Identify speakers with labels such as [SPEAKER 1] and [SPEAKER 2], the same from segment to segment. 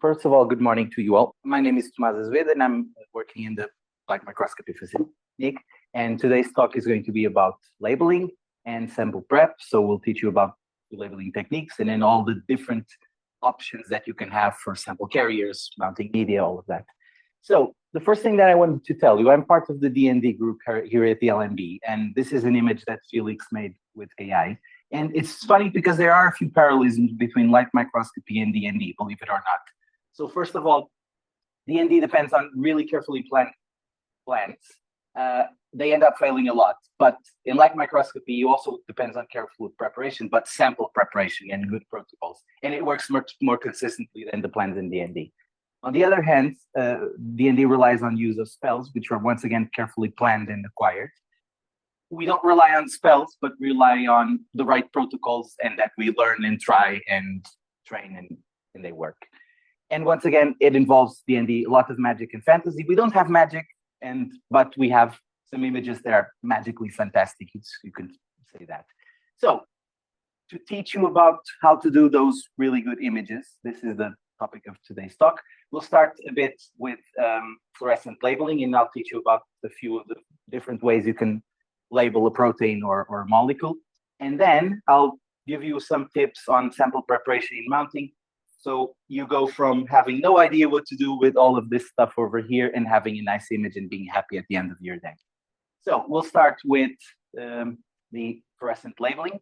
[SPEAKER 1] First of all, good morning to you all. My name is Tomás Azevedo, and I'm working in the Light Microscopy Facility. And today's talk is going to be about labeling and sample prep. So we'll teach you about the labeling techniques and then all the different options that you can have for sample carriers, mounting media, all of that. So the first thing that I wanted to tell you, I'm part of the D&D group here at the LMB, and this is an image that Felix made with AI. And it's funny because there are a few parallelisms between light microscopy and D&D, believe it or not. So first of all, D&D depends on really carefully planned plans. They end up failing a lot. But in light microscopy, you also depends on careful preparation, but sample preparation and good protocols. And it works much more consistently than the plans in D&D. On the other hand, D&D relies on use of spells, which are once again carefully planned and acquired. We don't rely on spells, but rely on the right protocols and that we learn and try and train and they work. And once again, it involves D&D, a lot of magic and fantasy. We don't have magic, but we have some images that are magically fantastic. You can say that. So to teach you about how to do those really good images, this is the topic of today's talk. We'll start a bit with fluorescent labeling, and I'll teach you about a few of the different ways you can label a protein or a molecule. And then I'll give you some tips on sample preparation and mounting. So you go from having no idea what to do with all of this stuff over here and having a nice image and being happy at the end of your day. So we'll start with the fluorescent labeling.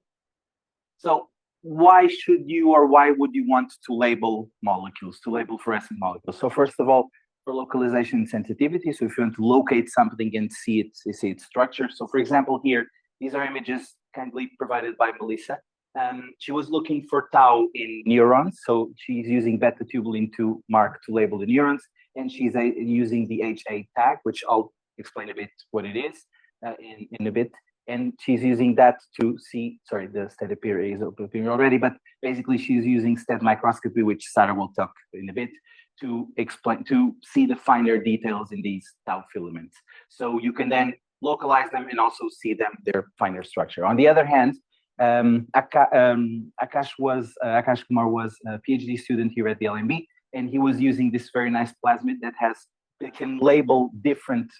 [SPEAKER 1] So why should you or why would you want to label molecules, to label fluorescent molecules? So first of all, for localization and sensitivity. So if you want to locate something and see its structure. So for example, here, these are images kindly provided by Melissa. She was looking for tau in neurons. So she's using beta tubulin to label the neurons. And she's using the HA tag, which I'll explain a bit what it is in a bit. And she's using that to see, sorry, the state appear is open already, but basically she's using STED microscopy, which Sarah will talk in a bit, to see the finer details in these tau filaments. So you can then localize them and also see their finer structure. On the other hand, Akash Kumar was a PhD student here at the LMB, and he was using this very nice plasmid that can label different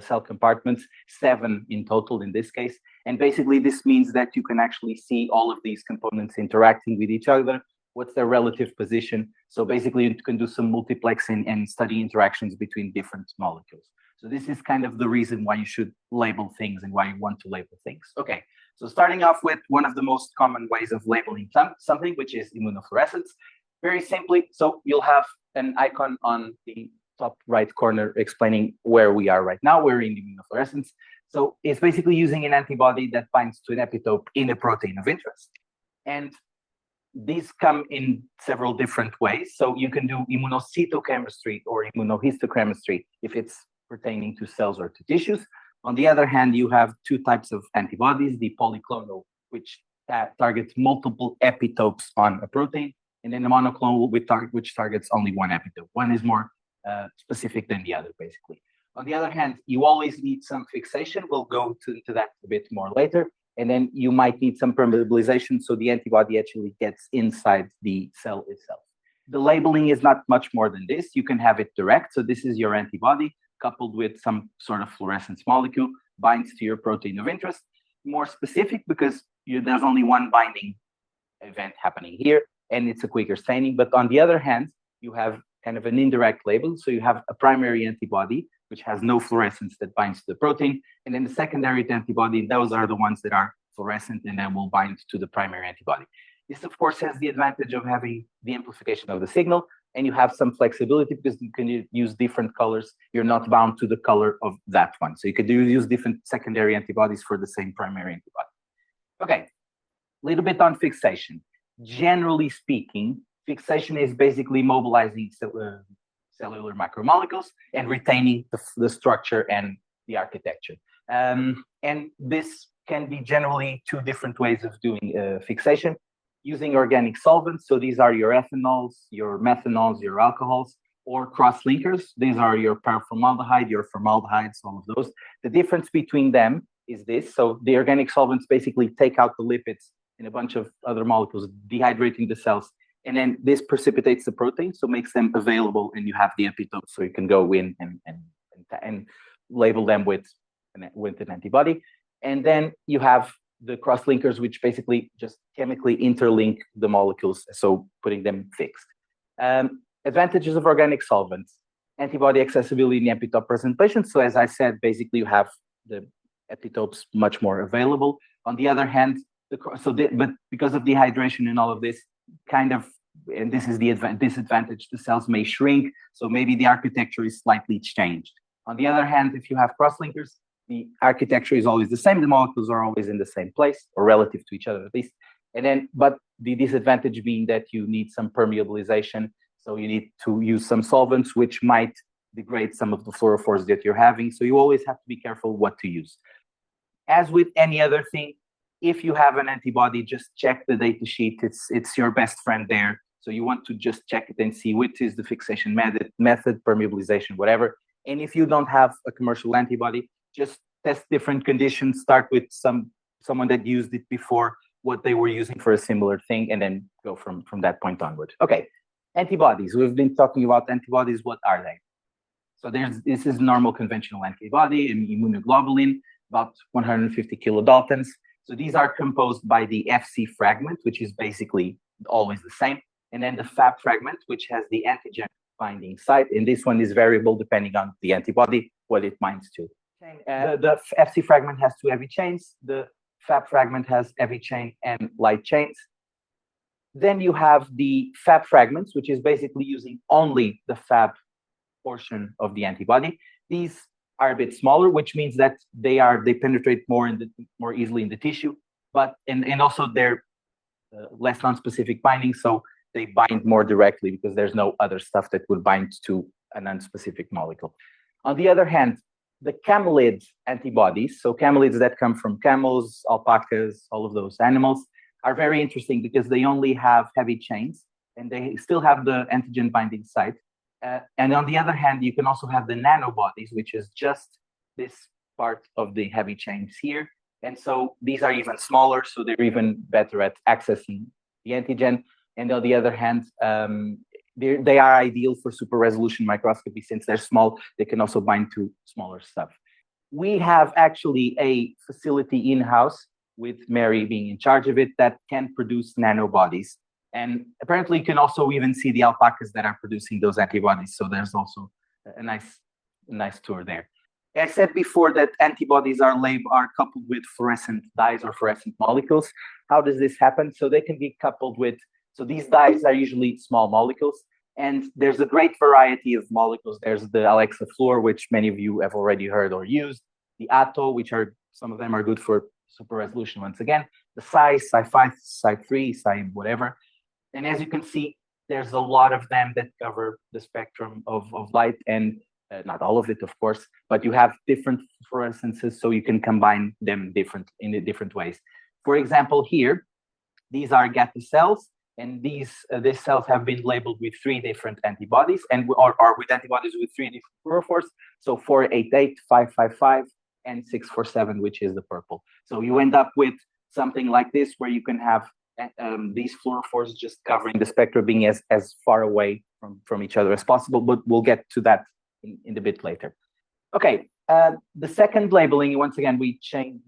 [SPEAKER 1] cell compartments, 7 in total in this case. And basically this means that you can actually see all of these components interacting with each other, what's their relative position. So basically you can do some multiplexing and study interactions between different molecules. So this is kind of the reason why you should label things and why you want to label things. Okay, so starting off with one of the most common ways of labeling something, which is immunofluorescence. Very simply, so you'll have an icon on the top right corner explaining where we are right now. We're in immunofluorescence. So it's basically using an antibody that binds to an epitope in a protein of interest. And these come in several different ways. So you can do immunocytochemistry or immunohistochemistry if it's pertaining to cells or to tissues. On the other hand, you have two types of antibodies, the polyclonal, which targets multiple epitopes on a protein, and then the monoclonal, which targets only one epitope. One is more specific than the other, basically. On the other hand, you always need some fixation. We'll go to that a bit more later. And then you might need some permeabilization so the antibody actually gets inside the cell itself. The labeling is not much more than this. You can have it direct. So this is your antibody coupled with some sort of fluorescence molecule, binds to your protein of interest. More specific because there's only one binding event happening here, and it's a quicker staining. But on the other hand, you have kind of an indirect label. So you have a primary antibody, which has no fluorescence that binds to the protein. And then the secondary antibody, those are the ones that are fluorescent and then will bind to the primary antibody. This, of course, has the advantage of having the amplification of the signal, and you have some flexibility because you can use different colors. You're not bound to the color of that one. So you could use different secondary antibodies for the same primary antibody. Okay, a little bit on fixation. Generally speaking, fixation is basically mobilizing cellular macromolecules and retaining the structure and the architecture. And this can be generally two different ways of doing fixation. Using organic solvents, so these are your ethanols, your methanols, your alcohols, or cross-linkers. These are your paraformaldehyde, your formaldehydes, all of those. The difference between them is this. So the organic solvents basically take out the lipids and a bunch of other molecules, dehydrating the cells And then this precipitates the protein, so makes them available, and you have the epitope, so you can go in and label them with an antibody. And then you have the cross-linkers, which basically just chemically interlink the molecules, so putting them fixed. Advantages of organic solvents: antibody accessibility in the epitope presentation. So as I said, basically you have the epitopes much more available. On the other hand, but because of dehydration and all of this, and this is the disadvantage, the cells may shrink, so maybe the architecture is slightly changed. On the other hand, if you have cross-linkers, the architecture is always the same, the molecules are always in the same place, or relative to each other at least. And then, but the disadvantage being that you need some permeabilization, so you need to use some solvents which might degrade some of the fluorophores that you're having, so you always have to be careful what to use. As with any other thing, if you have an antibody, just check the data sheet. It's your best friend there. So you want to just check it and see which is the fixation method, permeabilization, whatever. And if you don't have a commercial antibody, just test different conditions. Start with someone that used it before, what they were using for a similar thing, and then go from that point onward. Okay, antibodies. We've been talking about antibodies. What are they? So this is normal conventional antibody, an immunoglobulin, about 150 kilodaltons. So these are composed by the Fc fragment, which is basically always the same, and then the Fab fragment, which has the antigen binding site, and this one is variable depending on the antibody, what it binds to. The Fc fragment has 2 heavy chains, the Fab fragment has heavy chain and light chains. Then you have the Fab fragments, which is basically using only the Fab portion of the antibody. These are a bit smaller, which means that they penetrate more easily in the tissue, but and also they're less non-specific binding, so they bind more directly because there's no other stuff that would bind to a non-specific molecule. On the other hand, the camelid antibodies, so camelids that come from camels, alpacas, all of those animals, are very interesting because they only have heavy chains and they still have the antigen binding site. And on the other hand, you can also have the nanobodies, which is just this part of the heavy chains here. And so these are even smaller, so they're even better at accessing the antigen. And on the other hand, they are ideal for super-resolution microscopy. Since they're small, they can also bind to smaller stuff. We have actually a facility in-house with Mary being in charge of it that can produce nanobodies. And apparently you can also even see the alpacas that are producing those antibodies. So there's also a nice tour there. I said before that antibodies are coupled with fluorescent dyes or fluorescent molecules. How does this happen? So they can be coupled with, so these dyes are usually small molecules, and there's a great variety of molecules. There's the Alexa Fluor, which many of you have already heard or used, the Atto, which some of them are good for super resolution once again, the Psi5, Psi3, Psi whatever. And as you can see, there's a lot of them that cover the spectrum of light, and not all of it, of course, but you have different fluorescences, so you can combine them in different ways. For example, here, these are GATA cells, and these cells have been labeled with 3 different antibodies, or with antibodies with 3 different fluorophores. So 488, 555, and 647, which is the purple. So you end up with something like this, where you can have these fluorophores just covering the spectrum, being as far away from each other as possible, but we'll get to that in a bit later. Okay, the second labeling, once again, we change,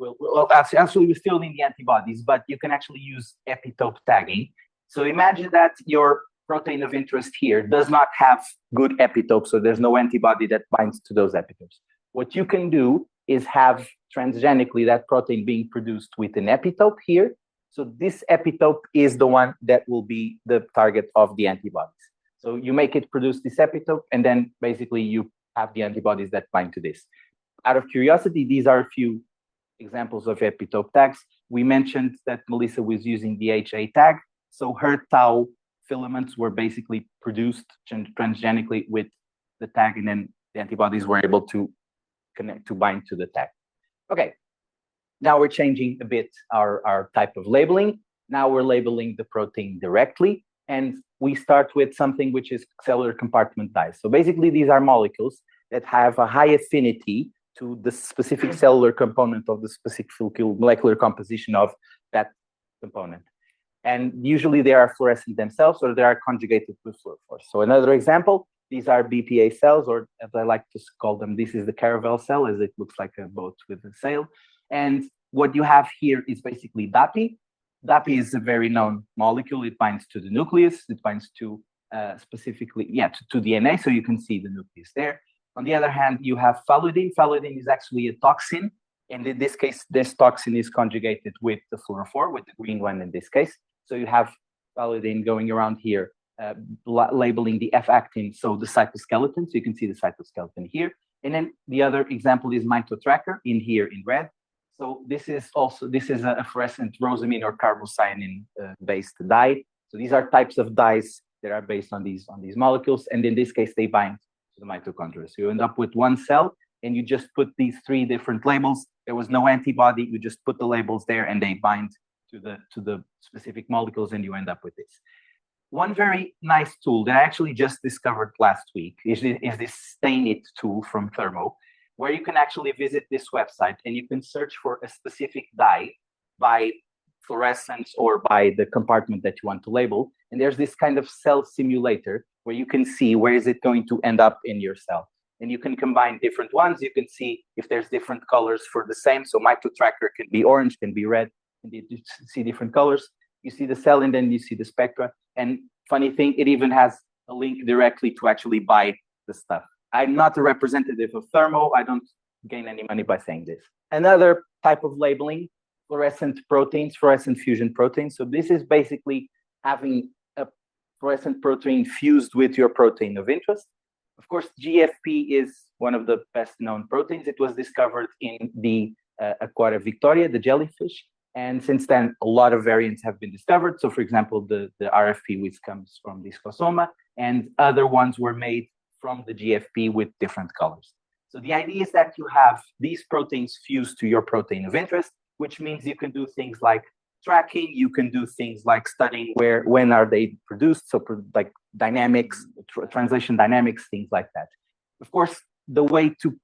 [SPEAKER 1] actually we're still in the antibodies, but you can actually use epitope tagging. So imagine that your protein of interest here does not have good epitopes, so there's no antibody that binds to those epitopes. What you can do is have transgenically that protein being produced with an epitope here. So this epitope is the one that will be the target of the antibodies. So you make it produce this epitope, and then basically you have the antibodies that bind to this. Out of curiosity, these are a few examples of epitope tags. We mentioned that Melissa was using the HA tag. So her tau filaments were basically produced transgenically with the tag, and then the antibodies were able to connect to bind to the tag. Okay, now we're changing a bit our type of labeling. Now we're labeling the protein directly, and we start with something which is cellular compartment dyes. So basically, these are molecules that have a high affinity to the specific cellular component of the specific molecular composition of that component. And usually they are fluorescent themselves or they are conjugated with fluorophores. So another example, these are BPA cells, or as I like to call them, this is the caravel cell, as it looks like a boat with a sail. And what you have here is basically DAPI. DAPI is a very known molecule. It binds to the nucleus. It binds to specifically, to DNA. So you can see the nucleus there. On the other hand, you have phaludine. Phaludine is actually a toxin. And in this case, this toxin is conjugated with the fluorophore, with the green one in this case. So you have phaludine going around here, labeling the F-actin, so the cytoskeleton. So you can see the cytoskeleton here. And then the other example is mitotracker in here in red. So this is a fluorescent rosamine or carbocyanin based dye. So these are types of dyes that are based on these molecules. And in this case, they bind to the mitochondria. So you end up with one cell and you just put these three different labels. There was no antibody. You just put the labels there and they bind to the specific molecules and you end up with this. One very nice tool that I actually just discovered last week is this Stain It tool from Thermo, where you can actually visit this website and you can search for a specific dye by fluorescence or by the compartment that you want to label. And there's this kind of cell simulator where you can see where is it going to end up in your cell. And you can combine different ones. You can see if there's different colors for the same. So mitotracker can be orange, can be red, and you see different colors. You see the cell and then you see the spectra. And funny thing, it even has a link directly to actually buy the stuff. I'm not a representative of Thermo. I don't gain any money by saying this. Another type of labeling, fluorescent proteins, fluorescent fusion proteins. So this is basically having a fluorescent protein fused with your protein of interest. Of course, GFP is one of the best known proteins. It was discovered in the Aquaria Victoria, the jellyfish. And since then, a lot of variants have been discovered. So for example, the RFP, which comes from Discosoma, and other ones were made from the GFP with different colors. So the idea is that you have these proteins fused to your protein of interest, which means you can do things like tracking, you can do things like studying when are they produced, so like dynamics, translation dynamics, things like that. Of course, the way to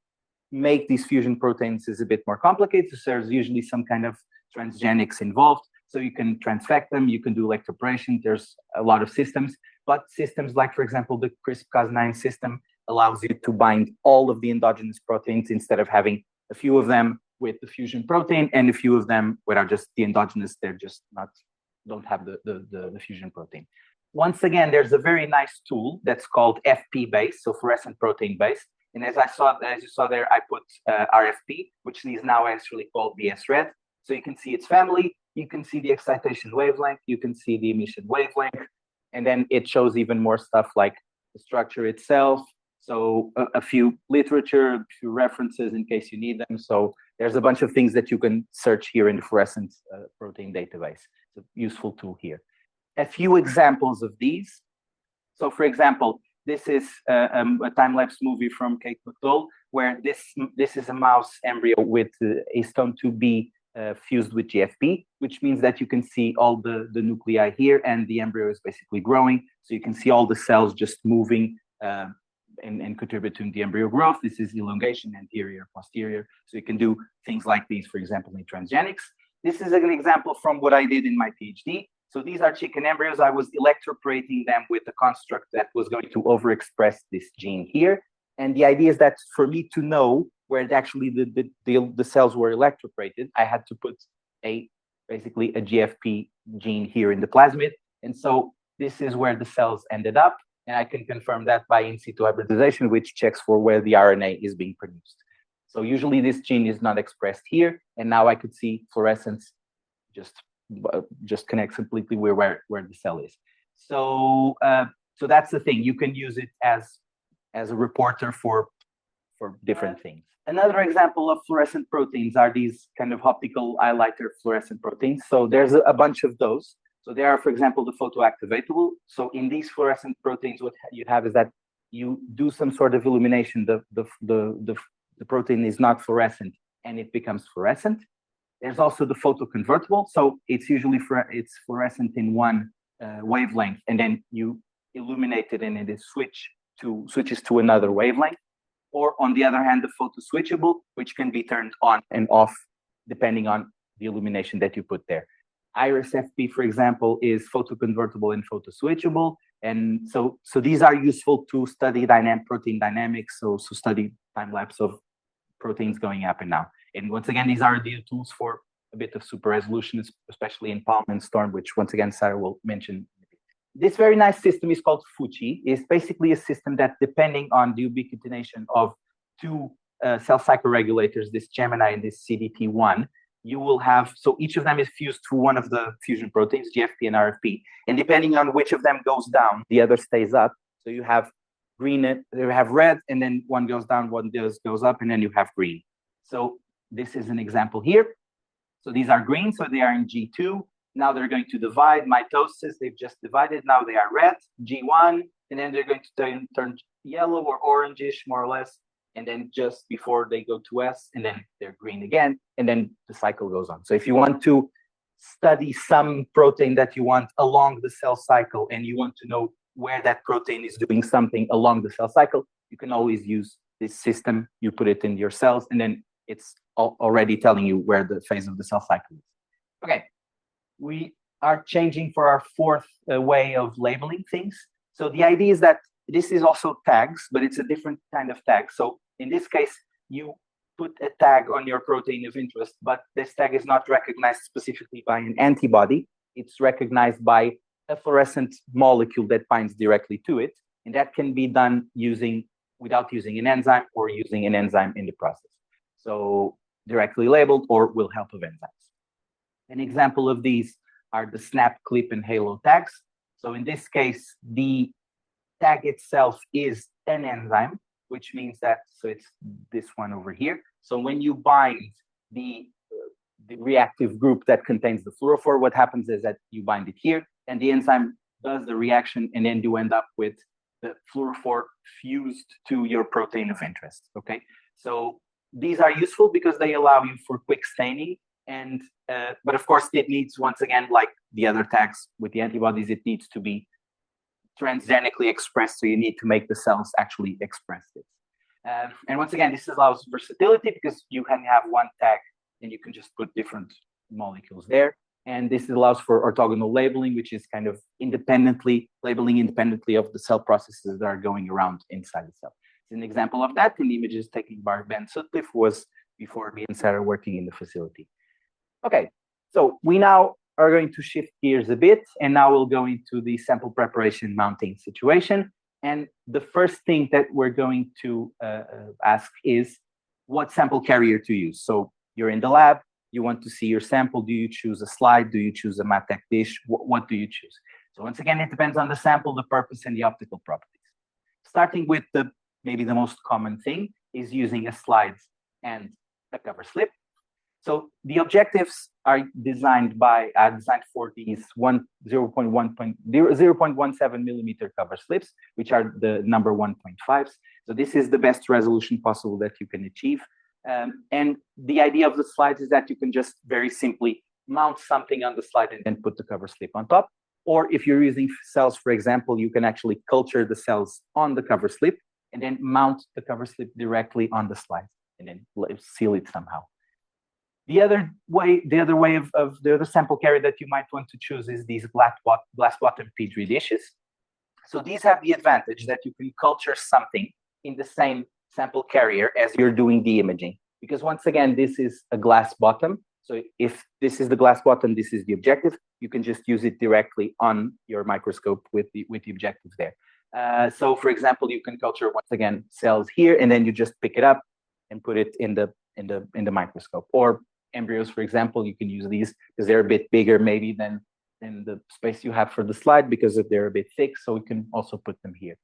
[SPEAKER 1] make these fusion proteins is a bit more complicated. So there's usually some kind of transgenics involved. So you can transfect them, you can do electroporation. There's a lot of systems, but systems like, for example, the CRISPR-Cas9 system allows you to bind all of the endogenous proteins instead of having a few of them with the fusion protein and a few of them without just the endogenous. They're just don't have the fusion protein. Once again, there's a very nice tool that's called FP-based, so fluorescent protein-based. And as you saw there, I put RFP, which is now actually called BS-RED. So you can see its family, you can see the excitation wavelength, you can see the emission wavelength, and then it shows even more stuff like the structure itself. So a few literature, a few references in case you need them. So there's a bunch of things that you can search here in the fluorescent protein database. It's a useful tool here. A few examples of these. So for example, this is a time-lapse movie from Kate McDowell, where this is a mouse embryo with histone 2B fused with GFP, which means that you can see all the nuclei here and the embryo is basically growing. So you can see all the cells just moving and contributing to the embryo growth. This is elongation, anterior, posterior. So you can do things like these, for example, in transgenics. This is an example from what I did in my PhD. So these are chicken embryos. I was electroporating them with a construct that was going to overexpress this gene here. And the idea is that for me to know where actually the cells were electroporated, I had to put basically a GFP gene here in the plasmid. And so this is where the cells ended up. And I can confirm that by in situ hybridization, which checks for where the RNA is being produced. So usually this gene is not expressed here. And now I could see fluorescence just connects completely where the cell is. So that's the thing. You can use it as a reporter for different things. Another example of fluorescent proteins are these kind of optical highlighter fluorescent proteins. So there's a bunch of those. So there are, for example, the photoactivatable. So in these fluorescent proteins, what you have is that you do some sort of illumination. The protein is not fluorescent and it becomes fluorescent. There's also the photoconvertible. So it's usually it's fluorescent in one wavelength, and then you illuminate it and it is switches to another wavelength. Or on the other hand, the photoswitchable, which can be turned on and off depending on the illumination that you put there. Iris FP, for example, is photoconvertible and photoswitchable. And so these are useful to study protein dynamics, so study time lapse of proteins going up and down. And once again, these are the tools for a bit of super resolution, especially in Palm and Storm, which once again Sarah will mention. This very nice system is called FUCI. It's basically a system that, depending on the ubiquitination of two cell cycle regulators, this Gemini and this CDT1, you will have, so each of them is fused to one of the fusion proteins, GFP and RFP. And depending on which of them goes down, the other stays up. So you have green, you have red, and then one goes down, one goes up, and then you have green. So this is an example here. So these are green, so they are in G2. Now they're going to divide mitosis. They've just divided. Now they are red, G1, and then they're going to turn yellow or orangish, more or less. And then just before they go to S, and then they're green again, and then the cycle goes on. So if you want to study some protein that you want along the cell cycle, and you want to know where that protein is doing something along the cell cycle, you can always use this system. You put it in your cells, and then it's already telling you where the phase of the cell cycle is. Okay, we are changing for our fourth way of labeling things. So the idea is that this is also tags, but it's a different kind of tag. So in this case, you put a tag on your protein of interest, but this tag is not recognized specifically by an antibody. It's recognized by a fluorescent molecule that binds directly to it. And that can be done without using an enzyme or using an enzyme in the process. So directly labeled or with help of enzymes. An example of these are the snap, clip, and halo tags. So in this case, the tag itself is an enzyme, which means that, so it's this one over here. So when you bind the reactive group that contains the fluorophore, what happens is that you bind it here, and the enzyme does the reaction, and then you end up with the fluorophore fused to your protein of interest, okay? So these are useful because they allow you for quick staining, and but of course it needs, once again, like the other tags with the antibodies, it needs to be transgenically expressed, so you need to make the cells actually express this. And once again, this allows versatility because you can have one tag and you can just put different molecules there. And this allows for orthogonal labeling, which is kind of labeling independently of the cell processes that are going around inside the cell. It's an example of that in the images taken by Ben Sutcliffe, who was before me and Sarah working in the facility. Okay, so we now are going to shift gears a bit, and now we'll go into the sample preparation mounting situation. And the first thing that we're going to ask is what sample carrier to use. So you're in the lab, you want to see your sample. Do you choose a slide? Do you choose a Matec dish? What do you choose? So once again, it depends on the sample, the purpose, and the optical properties. Starting with maybe the most common thing is using a slide and a cover slip. So the objectives are designed for these 0.17 millimeter cover slips, which are the number 1.5s. So this is the best resolution possible that you can achieve. And the idea of the slides is that you can just very simply mount something on the slide and then put the cover slip on top. Or if you're using cells, for example, you can actually culture the cells on the cover slip and then mount the cover slip directly on the slide and then seal it somehow. The other sample carrier that you might want to choose is these glass bottom Petri dishes. So these have the advantage that you can culture something in the same sample carrier as you're doing the imaging. Because once again, this is a glass bottom. So if this is the glass bottom, this is the objective, you can just use it directly on your microscope with the objective there. So for example, you can culture, once again, cells here, and then you just pick it up and put it in the microscope. Or embryos, for example, you can use these because they're a bit bigger maybe than the space you have for the slide because they're a bit thick, so we can also put them here.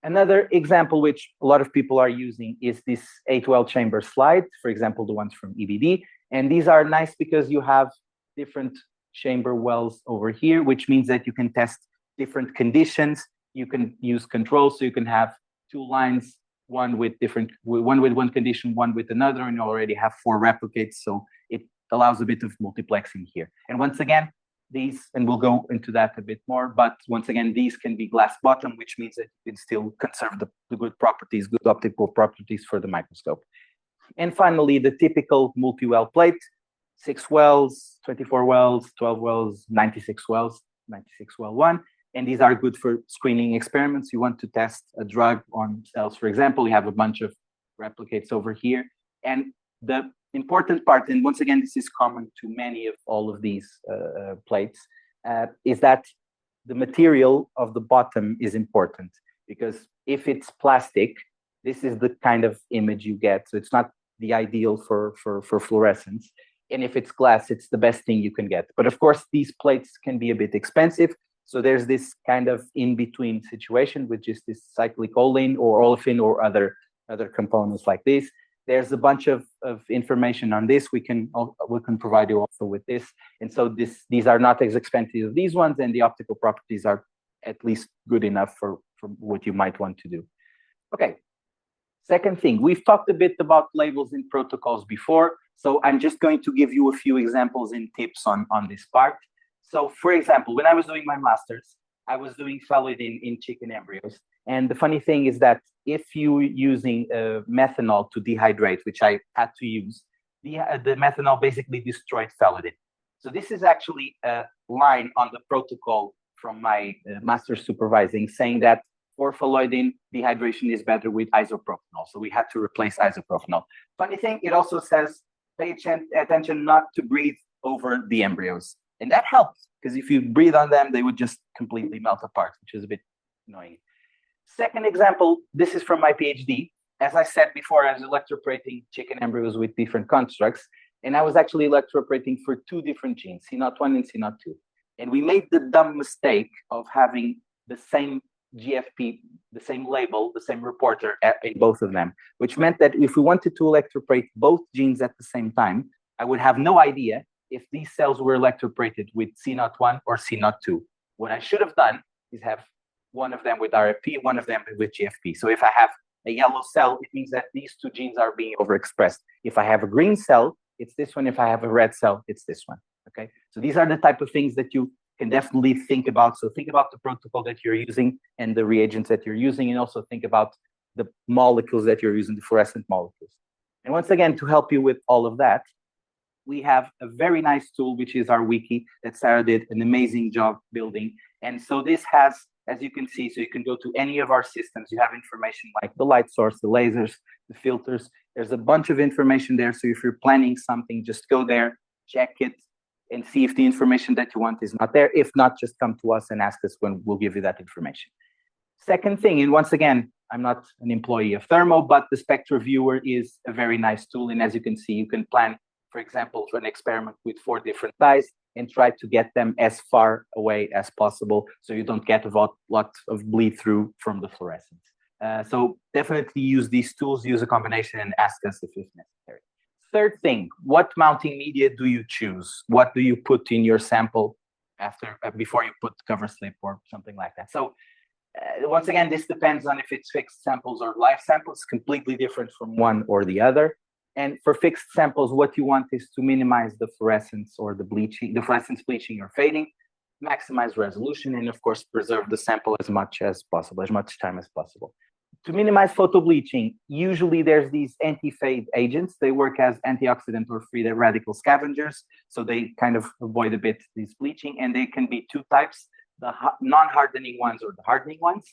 [SPEAKER 1] Another example which a lot of people are using is this 8-well chamber slide, for example, the ones from EBD. And these are nice because you have different chamber wells over here, which means that you can test different conditions. You can use controls, so you can have two lines, one with one condition, one with another, and you already have 4 replicates. So it allows a bit of multiplexing here. And once again, these, and we'll go into that a bit more, but once again, these can be glass bottom, which means that you can still conserve the good properties, good optical properties for the microscope. And finally, the typical multi-well plate. 6 wells, 24 wells, 12 wells, 96 wells, 96 well 1. And these are good for screening experiments. You want to test a drug on cells, for example. You have a bunch of replicates over here. And the important part, and once again, this is common to many of all of these plates, is that the material of the bottom is important, because if it's plastic, this is the kind of image you get. So it's not the ideal for fluorescence. And if it's glass, it's the best thing you can get. But of course, these plates can be a bit expensive. So there's this kind of in-between situation, which is this cyclic olefin or olefin or other components like this. There's a bunch of information on this. We can provide you also with this. And so these are not as expensive as these ones, and the optical properties are at least good enough for what you might want to do. Okay. Second thing, we've talked a bit about labels in protocols before. So I'm just going to give you a few examples and tips on this part. So for example, when I was doing my master's, I was doing phalloidin in chicken embryos. And the funny thing is that if you're using methanol to dehydrate, which I had to use, the methanol basically destroyed phalloidin. So this is actually a line on the protocol from my master's supervising saying that for phalloidin, dehydration is better with isopropanol. So we had to replace isopropanol. Funny thing, it also says, pay attention not to breathe over the embryos. And that helps, because if you breathe on them, they would just completely melt apart, which is a bit annoying. Second example, this is from my PhD. As I said before, I was electroporating chicken embryos with different constructs, and I was actually electroporating for 2 different genes, C0-1 and C0-2. And we made the dumb mistake of having the same GFP, the same label, the same reporter in both of them, which meant that if we wanted to electroporate both genes at the same time, I would have no idea if these cells were electroporated with C0-1 or C0-2. What I should have done is have one of them with RFP, one of them with GFP. So if I have a yellow cell, it means that these 2 genes are being overexpressed. If I have a green cell, it's this one. If I have a red cell, it's this one. Okay. So these are the type of things that you can definitely think about. So think about the protocol that you're using and the reagents that you're using, and also think about the molecules that you're using, the fluorescent molecules. And once again, to help you with all of that, we have a very nice tool, which is our wiki that Sarah did an amazing job building. And so this has, as you can see, so you can go to any of our systems. You have information like the light source, the lasers, the filters. There's a bunch of information there. So if you're planning something, just go there, check it, and see if the information that you want is not there. If not, just come to us and ask us when we'll give you that information. Second thing, and once again, I'm not an employee of Thermo, but the Spectra Viewer is a very nice tool. And as you can see, you can plan, for example, an experiment with 4 different dyes and try to get them as far away as possible so you don't get a lot of bleed through from the fluorescence. So definitely use these tools, use a combination, and ask us if it's necessary. Third thing, what mounting media do you choose? What do you put in your sample before you put cover slip or something like that? So once again, this depends on if it's fixed samples or live samples, completely different from one or the other. And for fixed samples, what you want is to minimize the fluorescence or the bleaching, the fluorescence bleaching or fading, maximize resolution, and of course, preserve the sample as much as possible, as much time as possible. To minimize photobleaching, usually there's these anti-fade agents. They work as antioxidant or free radical scavengers. So they kind of avoid a bit this bleaching, and they can be 2 types, the non-hardening ones or the hardening ones.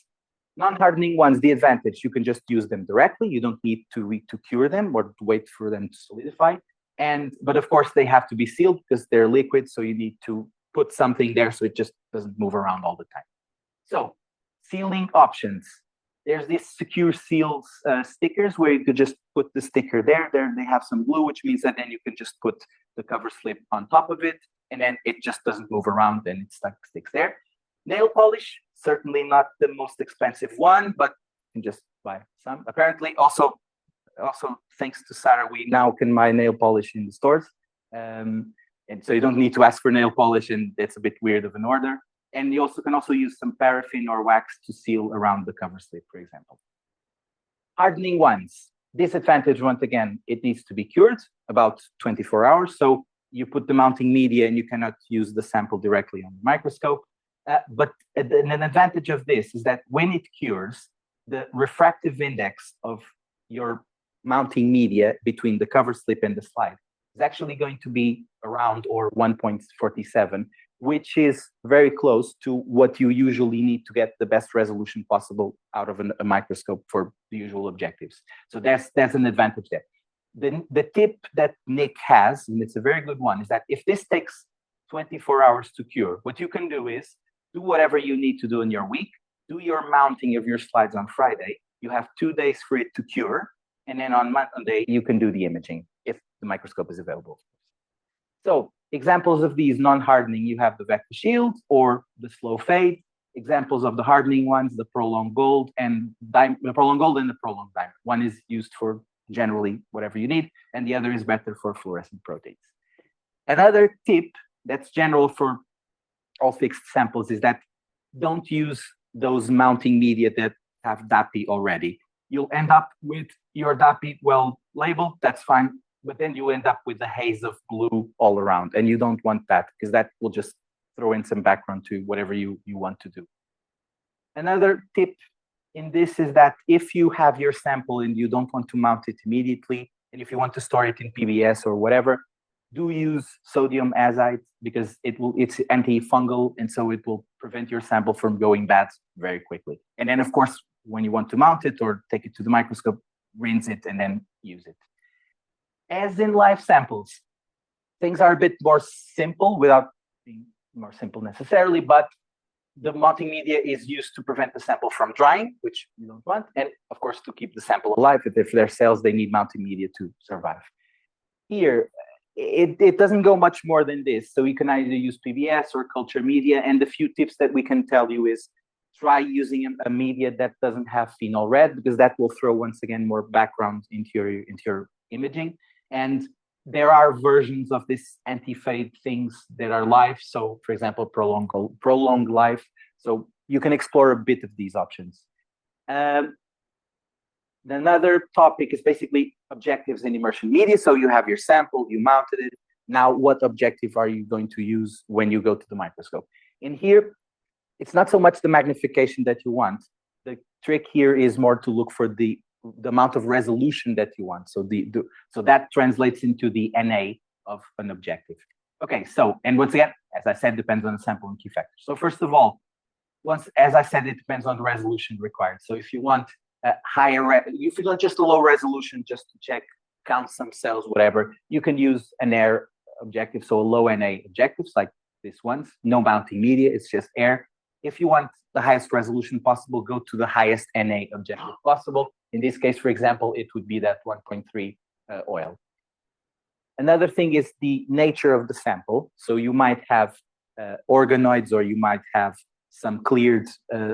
[SPEAKER 1] Non-hardening ones, the advantage, you can just use them directly. You don't need to cure them or to wait for them to solidify. But of course, they have to be sealed because they're liquid. So you need to put something there so it just doesn't move around all the time. So sealing options. There's these secure seals stickers where you could just put the sticker there. They have some glue, which means that then you can just put the cover slip on top of it, and then it just doesn't move around and it sticks there. Nail polish, certainly not the most expensive one, but you can just buy some. Apparently, also thanks to Sarah, we now can buy nail polish in the stores. And so you don't need to ask for nail polish, and it's a bit weird of an order. And you can also use some paraffin or wax to seal around the cover slip, for example. Hardening ones. Disadvantage, once again, it needs to be cured about 24 hours. So you put the mounting media and you cannot use the sample directly on the microscope. But an advantage of this is that when it cures, the refractive index of your mounting media between the cover slip and the slide is actually going to be around or 1.47, which is very close to what you usually need to get the best resolution possible out of a microscope for the usual objectives. So that's an advantage there. The tip that Nick has, and it's a very good one, is that if this takes 24 hours to cure, what you can do is do whatever you need to do in your week, do your mounting of your slides on Friday, you have 2 days for it to cure, and then on Monday, you can do the imaging if the microscope is available. So examples of these non-hardening, you have the vector shield or the slow fade. Examples of the hardening ones, the prolonged gold and the prolonged diamond. One is used for generally whatever you need, and the other is better for fluorescent proteins. Another tip that's general for all fixed samples is that don't use those mounting media that have DAPI already. You'll end up with your DAPI well labeled, that's fine, but then you end up with a haze of blue all around, and you don't want that because that will just throw in some background to whatever you want to do. Another tip in this is that if you have your sample and you don't want to mount it immediately, and if you want to store it in PBS or whatever, do use sodium azide because it's antifungal, and so it will prevent your sample from going bad very quickly. And then, of course, when you want to mount it or take it to the microscope, rinse it and then use it. As in live samples, things are a bit more simple without being more simple necessarily, but the mounting media is used to prevent the sample from drying, which you don't want, and of course to keep the sample alive. If they're cells, they need mounting media to survive. Here, it doesn't go much more than this. So you can either use PBS or culture media, and the few tips that we can tell you is try using a media that doesn't have phenol red, because that will throw, once again, more background into your imaging. And there are versions of this anti-fade things that are live. So, for example, prolonged live. So you can explore a bit of these options. Another topic is basically objectives in immersion media. So you have your sample, you mounted it. Now, what objective are you going to use when you go to the microscope? In here, it's not so much the magnification that you want. The trick here is more to look for the amount of resolution that you want. So so that translates into the NA of an objective. Okay, so, and once again, as I said, depends on the sample and key factors. So first of all, as I said, it depends on the resolution required. So if you want a higher, if you want just a low resolution, just to check, count some cells, whatever, you can use an air objective, so a low NA objectives like this ones, no mounting media, it's just air. If you want the highest resolution possible, go to the highest NA objective possible. In this case, for example, it would be that 1.3 oil. Another thing is the nature of the sample. So you might have organoids, or you might have some cleared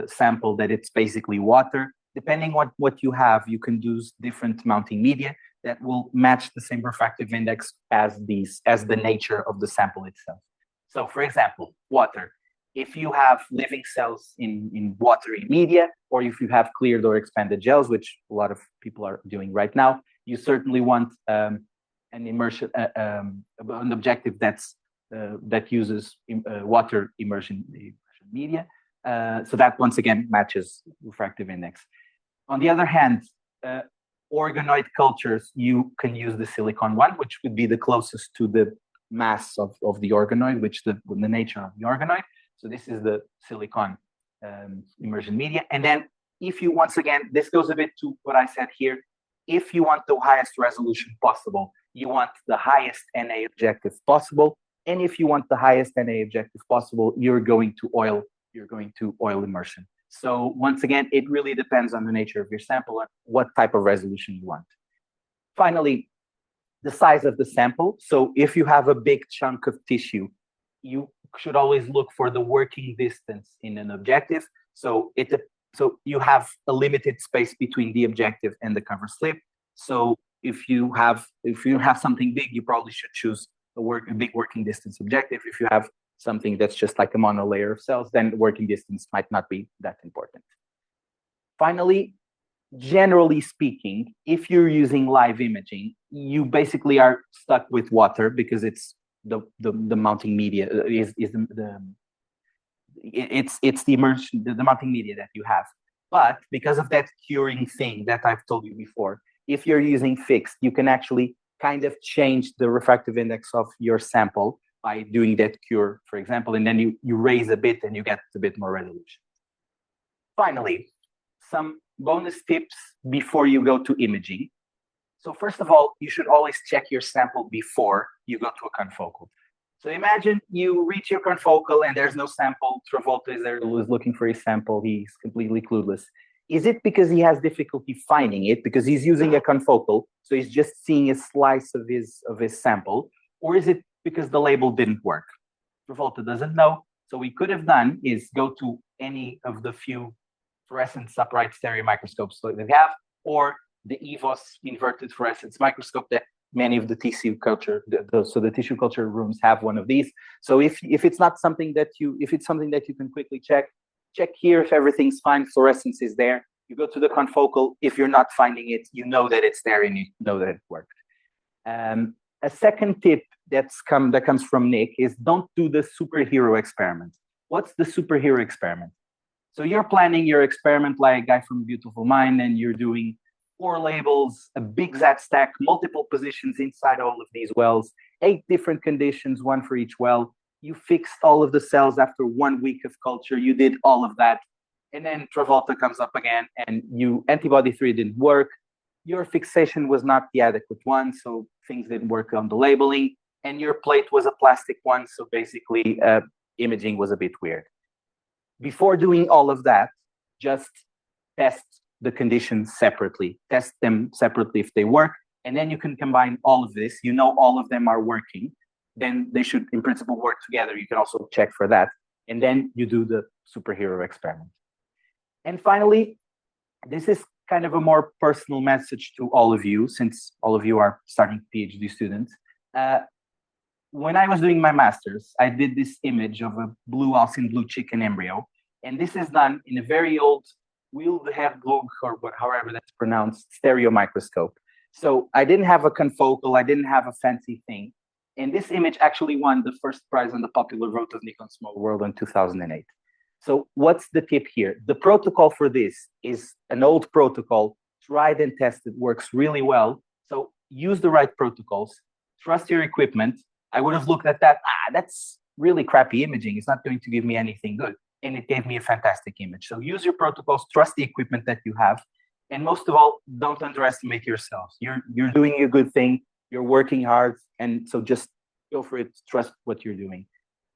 [SPEAKER 1] sample that it's basically water. Depending on what you have, you can use different mounting media that will match the same refractive index as the nature of the sample itself. So, for example, water. If you have living cells in watery media, or if you have cleared or expanded gels, which a lot of people are doing right now, you certainly want an immersion, an objective that uses water immersion media. So that once again matches refractive index. On the other hand, organoid cultures, you can use the silicon one, which would be the closest to the mass of the organoid, which the nature of the organoid. So this is the silicon immersion media. And then if you, once again, this goes a bit to what I said here, if you want the highest resolution possible, you want the highest NA objective possible. And if you want the highest NA objective possible, you're going to oil immersion. So once again, it really depends on the nature of your sample and what type of resolution you want. Finally, the size of the sample. So if you have a big chunk of tissue, you should always look for the working distance in an objective. So you have a limited space between the objective and the cover slip. So if you have something big, you probably should choose a big working distance objective. If you have something that's just like a monolayer of cells, then the working distance might not be that important. Finally, generally speaking, if you're using live imaging, you basically are stuck with water because it's the mounting media it's the immersion, the mounting media that you have. But because of that curing thing that I've told you before, if you're using fixed, you can actually kind of change the refractive index of your sample by doing that cure, for example, and then you raise a bit and you get a bit more resolution. Finally, some bonus tips before you go to imaging. So first of all, you should always check your sample before you go to a confocal. So imagine you reach your confocal and there's no sample. Travolta is there, is looking for his sample. He's completely clueless. Is it because he has difficulty finding it because he's using a confocal, so he's just seeing a slice of his sample, or is it because the label didn't work? Travolta doesn't know. So what we could have done is go to any of the few fluorescent upright stereo microscopes that we have, or the EVOS inverted fluorescence microscope that many of the tissue culture, the tissue culture rooms have one of these. So if it's not something that if it's something that you can quickly check here if everything's fine, fluorescence is there. You go to the confocal. If you're not finding it, you know that it's there and you know that it worked. A second tip that comes from Nick is don't do the superhero experiment. What's the superhero experiment? So you're planning your experiment like a guy from Beautiful Mind, and you're doing 4 labels, a big Z stack, multiple positions inside all of these wells, 8 different conditions, 1 for each well. You fixed all of the cells after 1 week of culture. You did all of that. And then Travolta comes up again and antibody 3 didn't work. Your fixation was not the adequate one, so things didn't work on the labeling. And your plate was a plastic one, so basically imaging was a bit weird. Before doing all of that, just test the conditions separately. Test them separately if they work, and then you can combine all of this. You know all of them are working. Then they should, in principle, work together. You can also check for that. And then you do the superhero experiment. And finally, this is kind of a more personal message to all of you, since all of you are starting PhD students. When I was doing my master's, I did this image of a blue Alcine blue chicken embryo. And this is done in a very old Wilhelm, or however that's pronounced, stereo microscope. So I didn't have a confocal. I didn't have a fancy thing. And this image actually won the first prize on the popular vote of Nikon Small World in 2008. So what's the tip here? The protocol for this is an old protocol, tried and tested, works really well. So use the right protocols, trust your equipment. I would have looked at that, that's really crappy imaging. It's not going to give me anything good. And it gave me a fantastic image. So use your protocols, trust the equipment that you have. And most of all, don't underestimate yourselves. You're doing a good thing. You're working hard, and so just go for it. Trust what you're doing.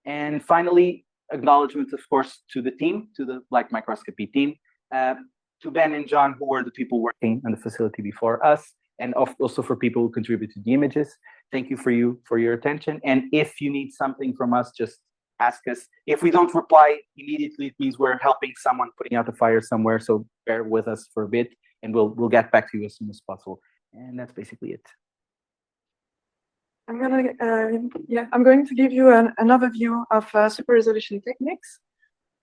[SPEAKER 1] And finally, acknowledgement, of course, to the team, to the Light Microscopy team, to Ben and John, who were the people working on the facility before us, and also for people who contribute to the images. Thank you for your attention. And if you need something from us, just ask us. If we don't reply immediately, it means we're helping someone putting out a fire somewhere. So bear with us for a bit, and we'll get back to you as soon as possible. And that's basically it.
[SPEAKER 2] I'm going to give you an overview of super-resolution techniques.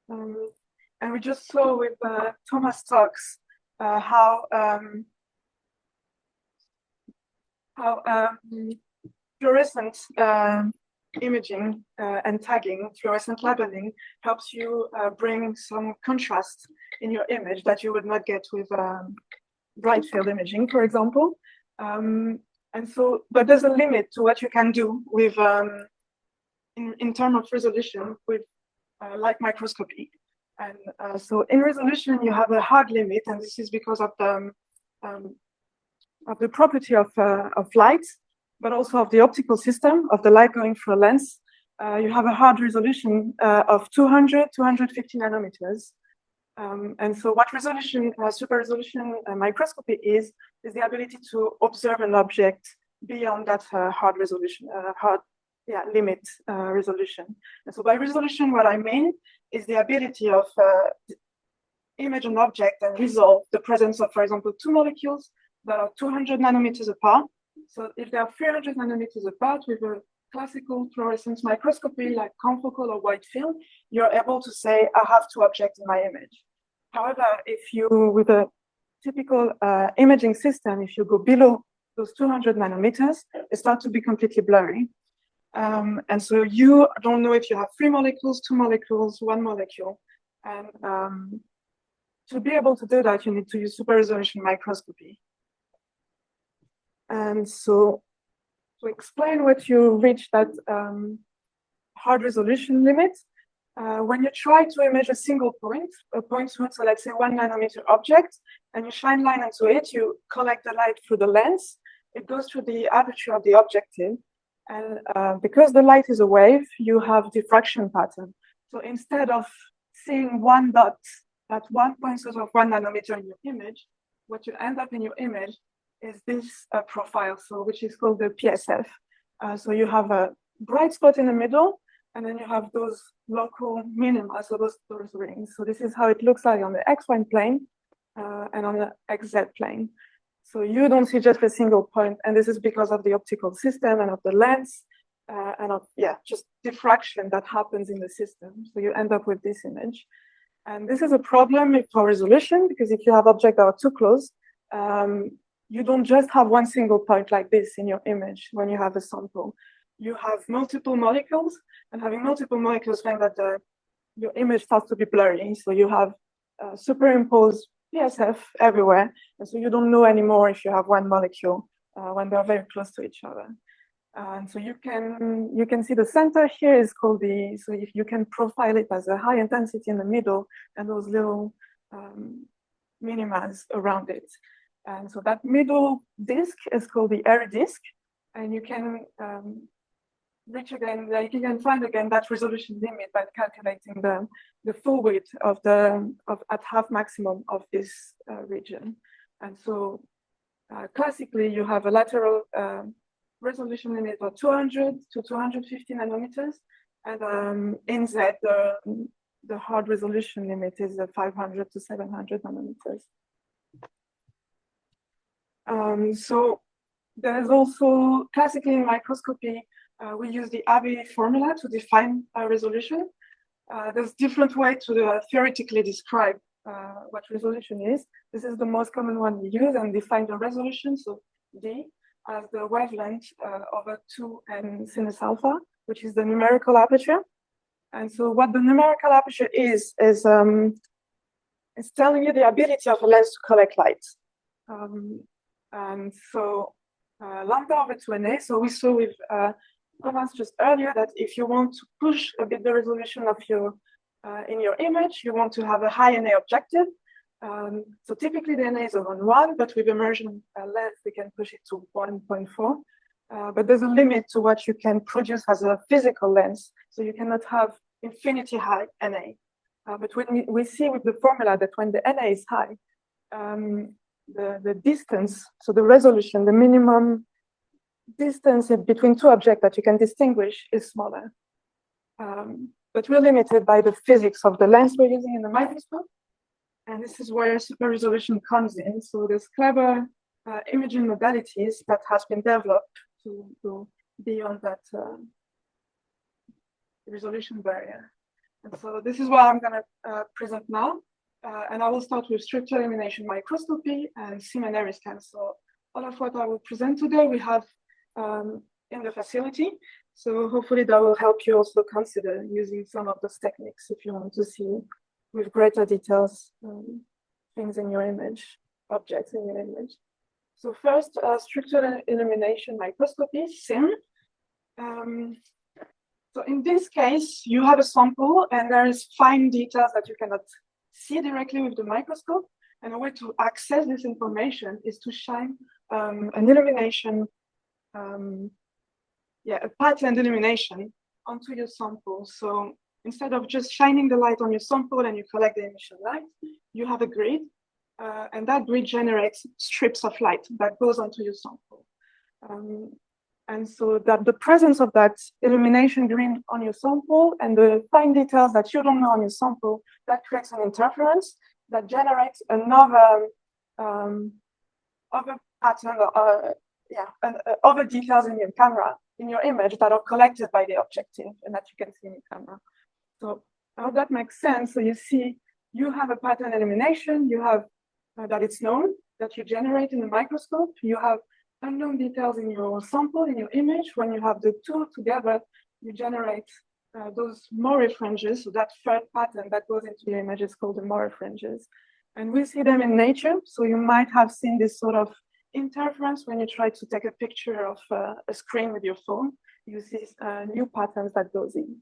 [SPEAKER 2] And we just saw with Tomás' talks how fluorescent imaging and tagging, fluorescent labeling, helps you bring some contrast in your image that you would not get with bright field imaging, for example. And so, but there's a limit to what you can do with, in terms of resolution with light microscopy. And so in resolution, you have a hard limit, and this is because of the property of light, but also of the optical system of the light going through a lens. You have a hard resolution of 200, 250 nanometers. And so what resolution, super-resolution microscopy is the ability to observe an object beyond that hard resolution, limit resolution. And so by resolution, what I mean is the ability of image an object and resolve the presence of, for example, 2 molecules that are 200 nanometers apart. So if they are 300 nanometers apart with a classical fluorescence microscopy like confocal or wide field, you're able to say, I have 2 objects in my image. However, if you, with a typical imaging system, if you go below those 200 nanometers, it starts to be completely blurry. And so you don't know if you have 3 molecules, 2 molecules, 1 molecule. And to be able to do that, you need to use super-resolution microscopy. And so to explain what you reach that hard resolution limit, when you try to image a single point, so let's say 1 nanometer object, and you shine light into it, you collect the light through the lens, it goes through the aperture of the objective, and because the light is a wave, you have diffraction pattern. So instead of seeing one dot at one point sort of 1 nanometer in your image, what you end up in your image is this profile, so which is called the PSF. So you have a bright spot in the middle, and then you have those local minima, so those rings. So this is how it looks like on the XY plane and on the XZ plane. So you don't see just a single point, and this is because of the optical system and of the lens and of, just diffraction that happens in the system. So you end up with this image. And this is a problem for resolution, because if you have objects that are too close, you don't just have one single point like this in your image when you have a sample. You have multiple molecules, and having multiple molecules means that your image starts to be blurry. So you have superimposed PSF everywhere, and so you don't know anymore if you have one molecule when they're very close to each other. And so you can see the center here is called so if you can profile it as a high intensity in the middle and those little minimas around it. And so that middle disk is called the airy disk, and you can reach again, you can find again that resolution limit by calculating the full width of at half maximum of this region. And so classically, you have a lateral resolution limit of 200 to 250 nanometers, and in Z, the hard resolution limit is 500 to 700 nanometers. So there's also, classically in microscopy, we use the Abbe formula to define resolution. There's different ways to theoretically describe what resolution is. This is the most common one we use, and define the resolution, so D, as the wavelength over 2n sinus alpha, which is the numerical aperture. And so what the numerical aperture is telling you the ability of a lens to collect light. And so lambda over 2na, so we saw with Tomás just earlier that if you want to push a bit the resolution of in your image, you want to have a high NA objective. So typically the NA is around 1, but with immersion lens, we can push it to 1.4. But there's a limit to what you can produce as a physical lens. So you cannot have infinity high NA. But when we see with the formula that when the NA is high, the distance, so the resolution, the minimum distance between two objects that you can distinguish is smaller. But we're limited by the physics of the lens we're using in the microscope. And this is where super resolution comes in. So there's clever imaging modalities that has been developed to go beyond that resolution barrier. And so this is what I'm going to present now. And I will start with structural elimination microscopy and SIM and area scan. So all of what I will present today, we have in the facility. So hopefully that will help you also consider using some of those techniques if you want to see with greater details things in your image, objects in your image. So first, structural elimination microscopy, SIM. So in this case, you have a sample and there is fine details that you cannot see directly with the microscope. And a way to access this information is to shine an illumination, a patterned illumination onto your sample. So instead of just shining the light on your sample and you collect the emission light, you have a grid, and that grid generates strips of light that goes onto your sample. And so that the presence of that illumination grid on your sample and the fine details that you don't know on your sample, that creates an interference that generates another other pattern, other details in your camera, in your image that are collected by the objective and that you can see in your camera. So I hope that makes sense. So you see, you have a pattern elimination, you have that it's known, that you generate in the microscope, you have unknown details in your sample, in your image. When you have the two together, you generate those moire fringes. So that third pattern that goes into your image is called the moire fringes. And we see them in nature. So you might have seen this sort of interference when you try to take a picture of a screen with your phone. You see new patterns that goes in.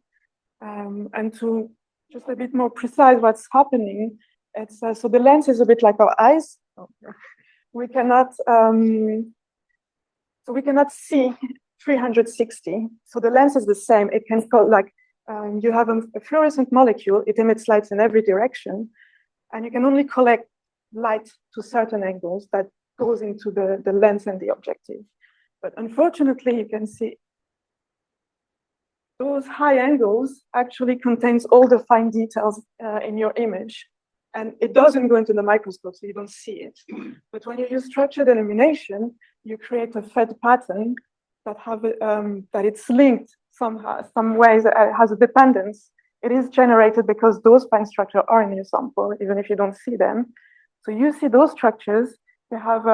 [SPEAKER 2] And to just a bit more precise what's happening, it's so the lens is a bit like our eyes. We cannot see 360. So the lens is the same. It can go like you have a fluorescent molecule. It emits lights in every direction, and you can only collect light to certain angles that goes into the lens and the objective. But unfortunately, you can see those high angles actually contains all the fine details in your image. And it doesn't go into the microscope, so you don't see it. But when you use structured illumination, you create a fed pattern that that it's linked somehow, some ways, it has a dependence. It is generated because those fine structures are in your sample, even if you don't see them. So you see those structures, they have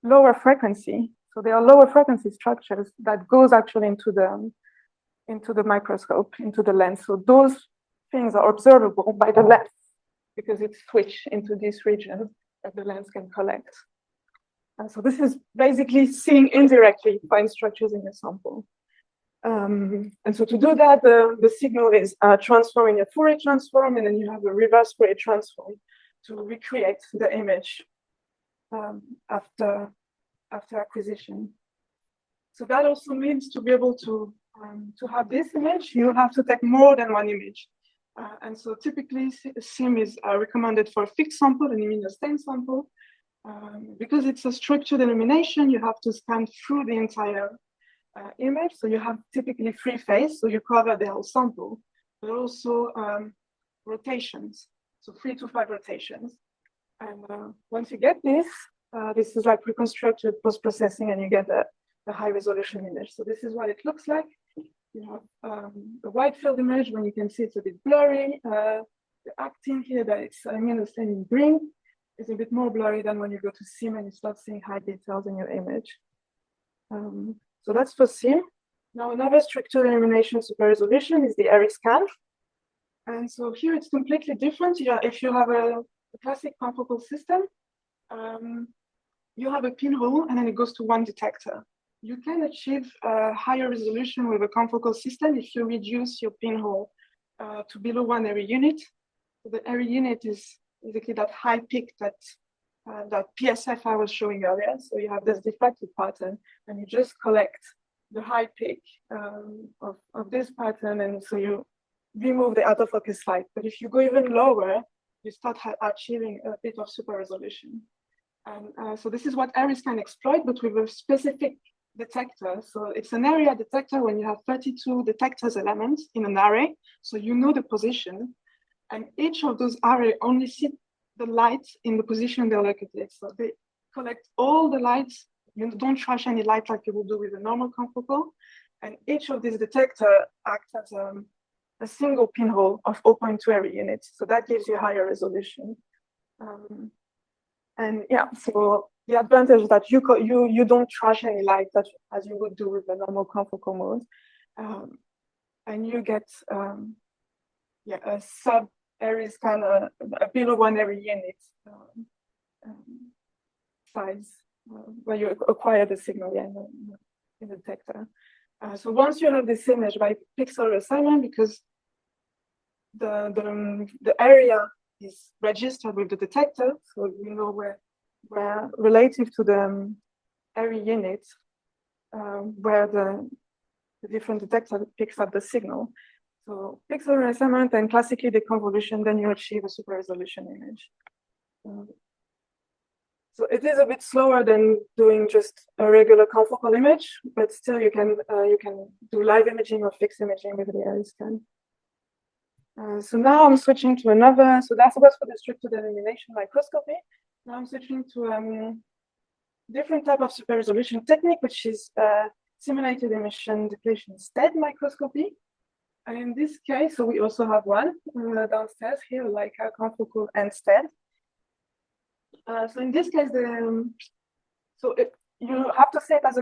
[SPEAKER 2] lower frequency. So they are lower frequency structures that goes actually into the microscope, into the lens. So those things are observable by the lens because it's switched into this region that the lens can collect. And so this is basically seeing indirectly fine structures in your sample. And so to do that, the signal is transformed in a Fourier transform, and then you have a reverse Fourier transform to recreate the image after acquisition. So that also means to be able to have this image, you have to take more than one image. And so typically SIM is recommended for a fixed sample, an immunostain sample. Because it's a structured illumination, you have to scan through the entire image. So you have typically 3 phases, so you cover the whole sample, but also rotations, so 3 to 5 rotations. And once you get this, this is like reconstructed post-processing, and you get the high resolution image. So this is what it looks like. You have the wide field image when you can see it's a bit blurry. The actin here that it's immunostain in green is a bit more blurry than when you go to SIM and you start seeing high details in your image. So that's for SIM. Now another structured illumination super resolution is the ARRI scan. And so here it's completely different. If you have a classic confocal system, you have a pinhole and then it goes to one detector. You can achieve a higher resolution with a confocal system if you reduce your pinhole to below 1 ARRI unit. So the ARRI unit is basically that high peak that PSF I was showing earlier. So you have this diffracted pattern, and you just collect the high peak of this pattern, and so you remove the out of focus light. But if you go even lower, you start achieving a bit of super resolution. And so this is what ARRIs can exploit, but with a specific detector. So it's an area detector when you have 32 detectors elements in an array. So you know the position, and each of those arrays only see the lights in the position they're located. So they collect all the lights. You don't trash any light like you would do with a normal confocal. And each of these detectors acts as a single pinhole of 0.2 ARRI units. So that gives you higher resolution. And yeah, so the advantage is that you don't trash any light as you would do with the normal confocal mode. And you get a sub ARRI scan, a below 1 ARRI unit size where you acquire the signal in the detector. So once you have this image by pixel reassignment, because the area is registered with the detector, so you know where relative to the ARRI unit, where the different detector picks up the signal. So pixel reassignment and classically deconvolution, then you achieve a super resolution image. So it is a bit slower than doing just a regular confocal image, but still you can do live imaging or fixed imaging with the ARRI scan. So now I'm switching to another. So that was for the structured illumination microscopy. Now I'm switching to different type of super resolution technique, which is simulated emission depletion STED microscopy. And in this case, so we also have one downstairs here, like a confocal and STED. So in this case, you have to say it as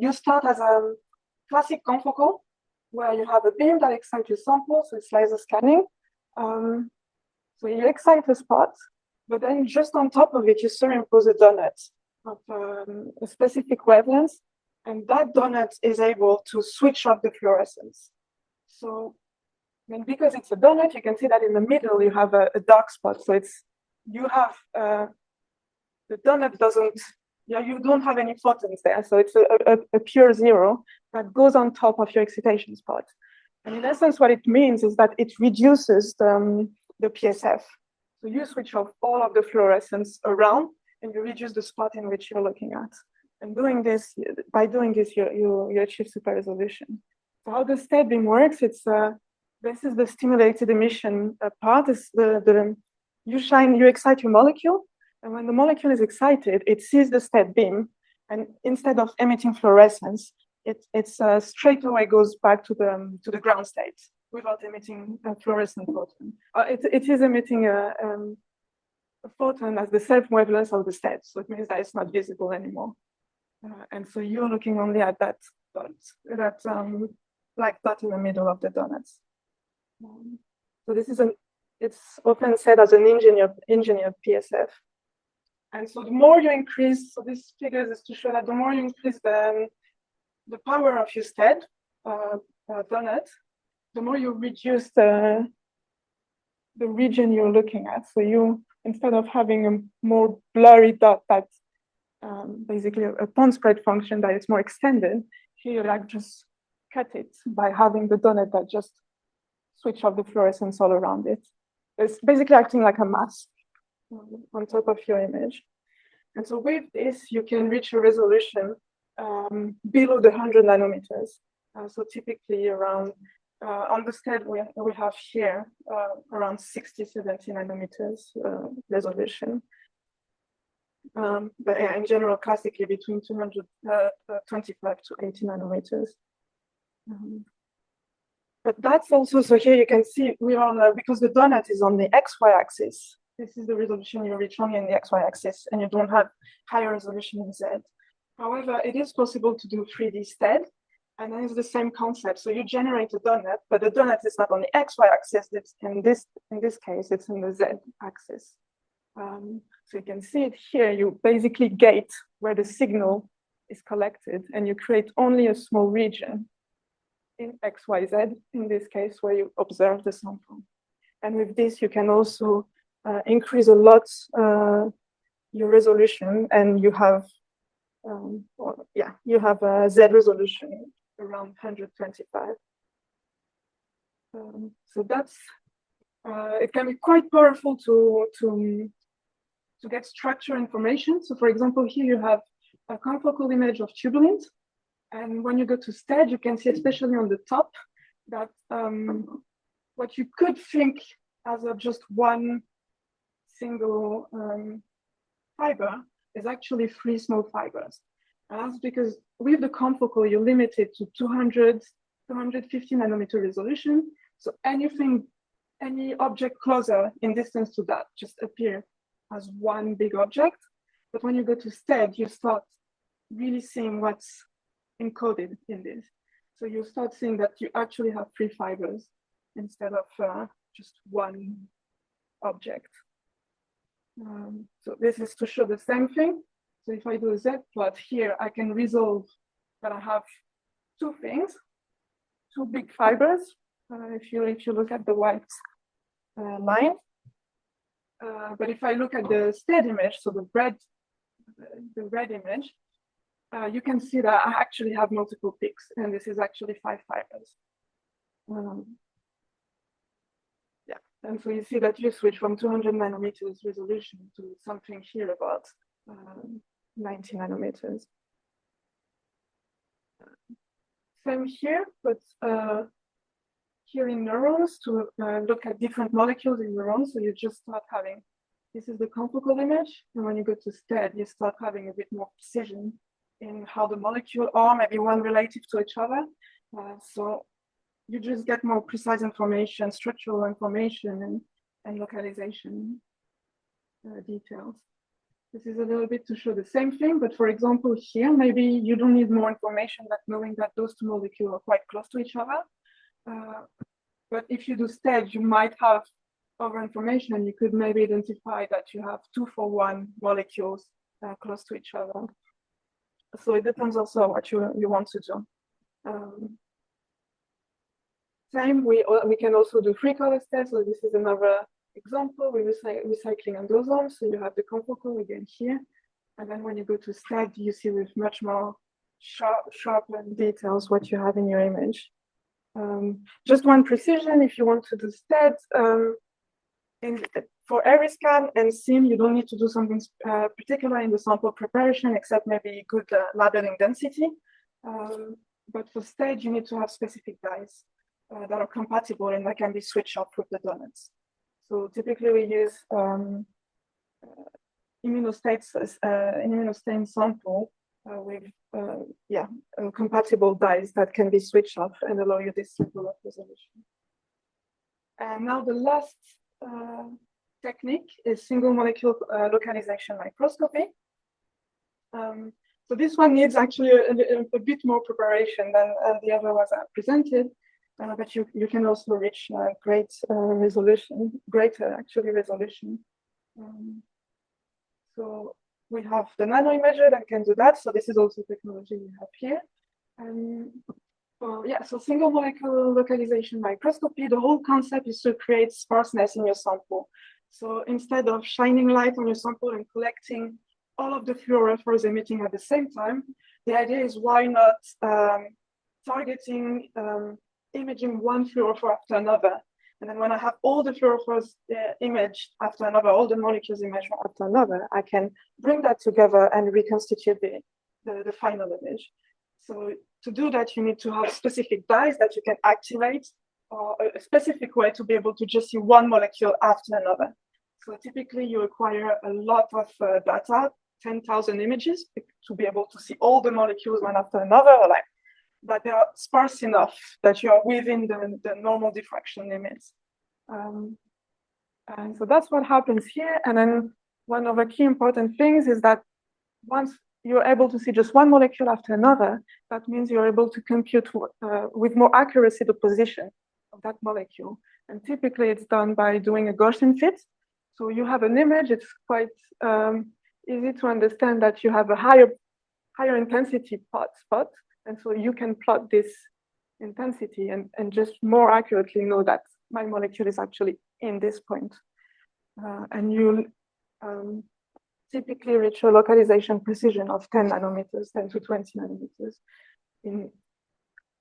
[SPEAKER 2] you start as a classic confocal, where you have a beam that excites your sample, so it's laser scanning. So you excite the spot, but then just on top of it, you superimpose a donut. a specific wavelength, and that donut is able to switch off the fluorescence. So, and because it's a donut, you can see that in the middle you have a dark spot. So you have the donut doesn't. Yeah, you don't have any photons there, so it's a pure zero that goes on top of your excitation spot. And in essence, what it means is that it reduces the PSF. So you switch off all of the fluorescence around, and you reduce the spot in which you're looking at. And by doing this, you achieve super resolution. So how the state beam works? This is the stimulated emission part. You excite your molecule. And when the molecule is excited, it sees the state beam, and instead of emitting fluorescence, it straight away goes back to the ground state without emitting a fluorescent photon. It is emitting a photon as the self-wavelength of the state, so it means that it's not visible anymore. And so you're looking only at that dot, black dot in the middle of the donuts. So this is it's often said as an engineered PSF. And so the more you increase, so this figure is to show that the more you increase the power of your state donut, the more you reduce the region you're looking at. So you, instead of having a more blurry dot that's basically a point spread function that is more extended, here you just cut it by having the donut that just switch off the fluorescence all around it. It's basically acting like a mask on top of your image. And so with this, you can reach a resolution below the 100 nanometers. So typically around, on the scale we have here, around 60, 70 nanometers resolution. But in general, classically between 225 to 80 nanometers. But that's also, so here you can see we're on, because the donut is on the XY axis, this is the resolution you reach only in the XY axis, and you don't have higher resolution in Z. However, it is possible to do 3D STED, and then it's the same concept. So you generate a donut, but the donut is not on the XY axis. It's in this case, it's in the Z axis. So you can see it here. You basically gate where the signal is collected, and you create only a small region in XYZ, in this case, where you observe the sample. And with this, you can also increase a lot your resolution, and you have a Z resolution around 125. So that's it can be quite powerful to get structure information. So for example, here you have a confocal image of tubulins. And when you go to STED, you can see, especially on the top, that what you could think as of just one single fiber is actually 3 small fibers. And that's because with the confocal, you're limited to 200, 250 nanometer resolution. So any object closer in distance to that just appear as one big object. But when you go to STED, you start really seeing what's encoded in this. So you start seeing that you actually have 3 fibers instead of just one object. So this is to show the same thing. So if I do a Z plot here, I can resolve that I have 2 things, 2 big fibers. If you look at the white line, but if I look at the STED image, so the red image, you can see that I actually have multiple peaks, and this is actually 5 fibers. Yeah, and so you see that you switch from 200 nanometers resolution to something here about 90 nanometers. Same here, but here in neurons to look at different molecules in neurons. So you just start having, this is the confocal image, and when you go to STED, you start having a bit more precision in how the molecule are, maybe one relative to each other. So you just get more precise information, structural information, and localization details. This is a little bit to show the same thing, but for example, here, maybe you don't need more information than knowing that those 2 molecules are quite close to each other. But if you do STED, you might have other information, and you could maybe identify that you have 2 for 1 molecules close to each other. So it depends also what you want to do. Same, we can also do free color steps. So this is another example with recycling endosomes. So you have the confocal again here. And then when you go to STED, you see with much more sharpened details what you have in your image. Just one precision, if you want to do STED, for every scan and SIM, you don't need to do something particular in the sample preparation, except maybe good labeling density. But for STED, you need to have specific dyes that are compatible and that can be switched off with the donuts. So typically we use immunostain sample with compatible dyes that can be switched off and allow you this level of resolution. And now the last technique is single molecule localization microscopy. So this one needs actually a bit more preparation than the other ones I presented, but you can also reach greater resolution. So we have the nano imager that can do that. So this is also technology we have here. So single molecule localization microscopy, the whole concept is to create sparseness in your sample. So instead of shining light on your sample and collecting all of the fluorophores emitting at the same time, the idea is why not targeting imaging one fluorophore after another. And then when I have all the fluorophores imaged after another, all the molecules imaged after another, I can bring that together and reconstitute the final image. So to do that, you need to have specific dyes that you can activate, or a specific way to be able to just see one molecule after another. So typically you require a lot of data, 10,000 images to be able to see all the molecules one after another, but they are sparse enough that you are within the normal diffraction limits. And so that's what happens here. And then one of the key important things is that once you're able to see just one molecule after another, that means you're able to compute with more accuracy the position of that molecule. And typically it's done by doing a Gaussian fit. So you have an image, it's quite easy to understand that you have a higher intensity spot. And so you can plot this intensity and just more accurately know that my molecule is actually in this point. And you'll typically reach a localization precision of 10 nanometers, 10 to 20 nanometers in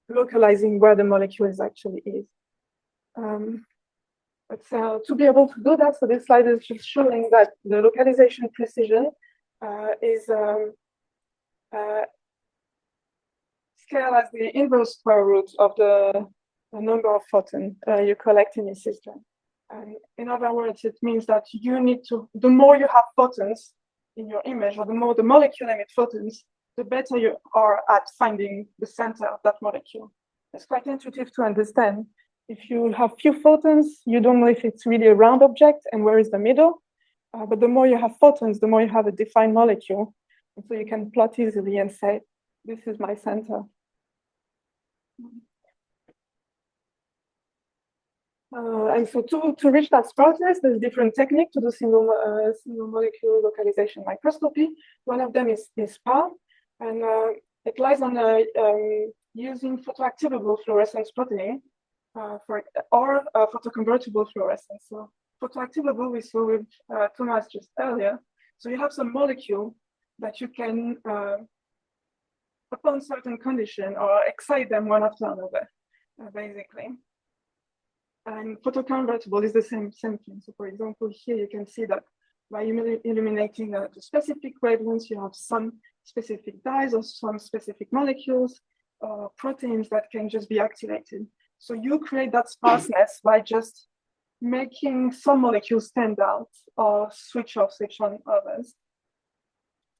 [SPEAKER 2] localizing where the molecule actually is. But to be able to do that, so this slide is just showing that the localization precision is scale as the inverse square root of the number of photons you collect in your system. And in other words, it means that you need to, the more you have photons in your image, or the more the molecule emits photons, the better you are at finding the center of that molecule. It's quite intuitive to understand. If you have few photons, you don't know if it's really a round object and where is the middle. But the more you have photons, the more you have a defined molecule. And so you can plot easily and say, this is my center. And so to reach that sparseness, there's different techniques to do single molecule localization microscopy. One of them is PAL, and it lies on using photoactivable fluorescence protein or photoconvertible fluorescence. So photoactivable we saw with Tomás just earlier. So you have some molecule that you can, upon certain condition, or excite them one after another, basically. And photoconvertible is the same thing. So for example, here you can see that by illuminating the specific wavelengths, you have some specific dyes or some specific molecules or proteins that can just be activated. So you create that sparseness by just making some molecules stand out or switch off, switch on others.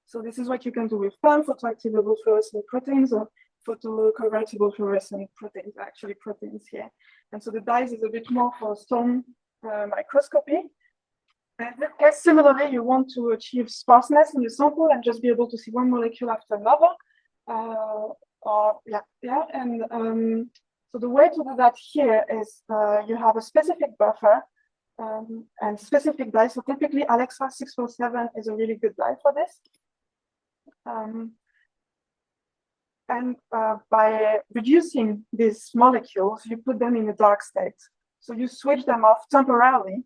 [SPEAKER 2] So this is what you can do with PAM, photoactivable fluorescent proteins, or photoconvertible fluorescent proteins, actually proteins here. And so the dyes is a bit more for storm microscopy. And similarly, you want to achieve sparseness in your sample and just be able to see one molecule after another. So the way to do that here is you have a specific buffer and specific dye. So typically Alexa 647 is a really good dye for this. And by reducing these molecules, you put them in a dark state. So you switch them off temporarily.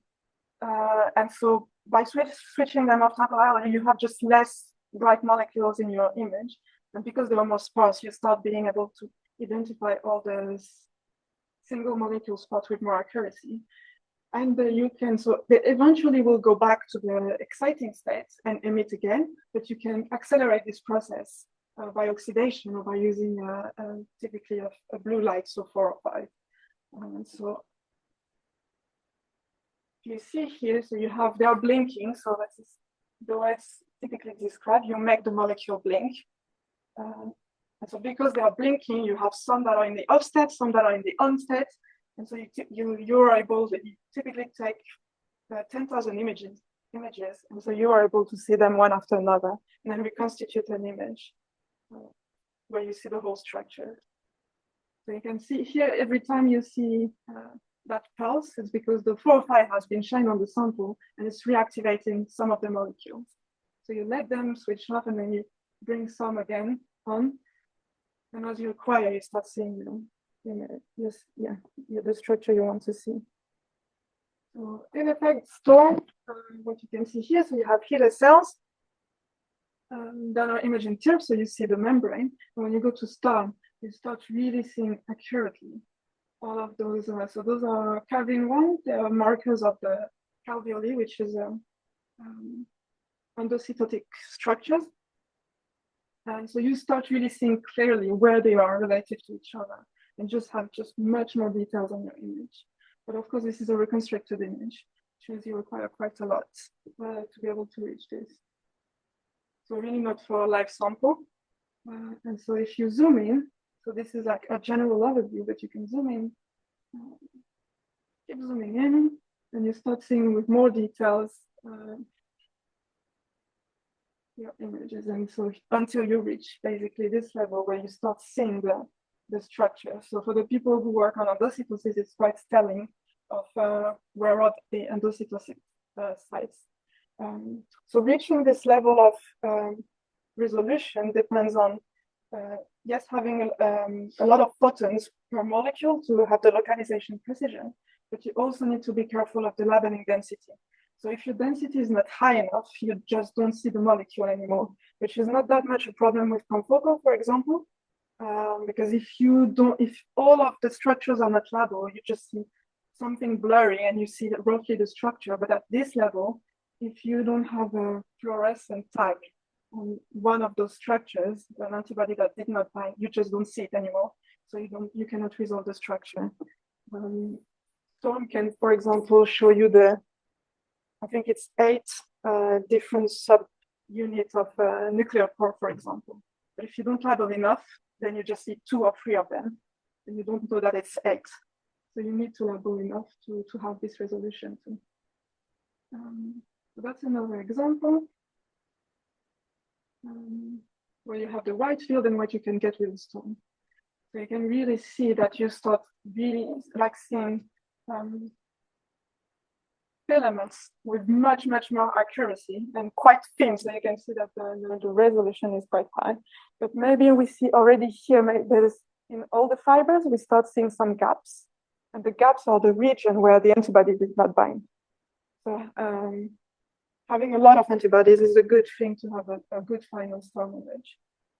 [SPEAKER 2] And so by switching them off temporarily, you have just less bright molecules in your image. And because they are more sparse, you start being able to identify all those single molecule spots with more accuracy. And you can, so they eventually will go back to the exciting states and emit again, but you can accelerate this process by oxidation or by using typically a blue light, so 4 or 5. So you see here, so you have, they are blinking, so that is the way it's typically described. You make the molecule blink. And so because they are blinking, you have some that are in the off state, some that are in the on state. And so you're able to typically take 10,000 images. And so you are able to see them one after another and then reconstitute an image where you see the whole structure. So you can see here, every time you see that pulse, it's because the fluoride has been shined on the sample and it's reactivating some of the molecules. So you let them switch off and then you bring some again on. And as you acquire, you start seeing them. The structure you want to see. So in effect, storm, what you can see here, so you have here the cells that are imaging tubes, so you see the membrane. And when you go to storm, you start really seeing accurately all of those. So those are Calvin 1, they are markers of the alveoli, which is endocytotic structures. And so you start really seeing clearly where they are related to each other and just have much more details on your image. But of course, this is a reconstructed image, which means you require quite a lot to be able to reach this. So really not for a live sample. And so if you zoom in, so this is like a general overview, but you can zoom in, keep zooming in, and you start seeing with more details your images. And so until you reach basically this level where you start seeing the structure. So for the people who work on endocytosis, it's quite telling of where are the endocytosis sites. So reaching this level of resolution depends on, yes, having a lot of photons per molecule to have the localization precision, but you also need to be careful of the labeling density. So if your density is not high enough, you just don't see the molecule anymore, which is not that much a problem with confocal, for example, because if all of the structures are not labeled, you just see something blurry and you see roughly the structure. But at this level, if you don't have a fluorescent tag on one of those structures, an antibody that did not bind, you just don't see it anymore. So you cannot resolve the structure. Storm can, for example, show you I think it's 8 different subunits of nuclear core, for example. But if you don't label enough, then you just see 2 or 3 of them, and you don't know that it's 8. So you need to label enough to have this resolution too. So that's another example where you have the white field and what you can get with the storm. So you can really see that you start really like seeing filaments with much more accuracy and quite thin. So you can see that the resolution is quite high. But maybe we see already here, there is in all the fibers, we start seeing some gaps. And the gaps are the region where the antibody did not bind. So having a lot of antibodies is a good thing to have a good final storm image,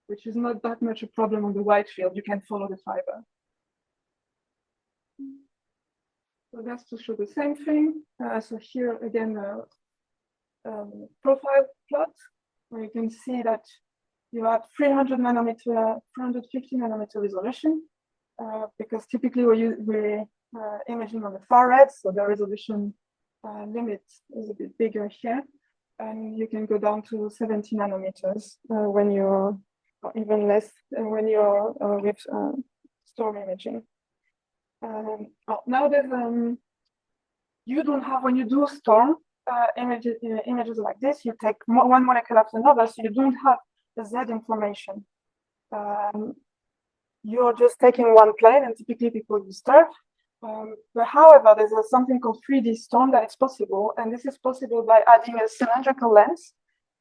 [SPEAKER 2] which is not that much a problem on the white field. You can follow the fiber. So that's to show the same thing. So here again, profile plot, where you can see that you have 300 nanometer, 350 nanometer resolution, because typically we're imaging on the far red, so the resolution limit is a bit bigger here. And you can go down to 70 nanometers when you're, or even less when you're with storm imaging. Now that you don't have, when you do storm images like this, you take one molecule after another, so you don't have the Z information. You're just taking one plane, and typically people use TURF. But however, there's something called 3D storm that is possible, and this is possible by adding a cylindrical lens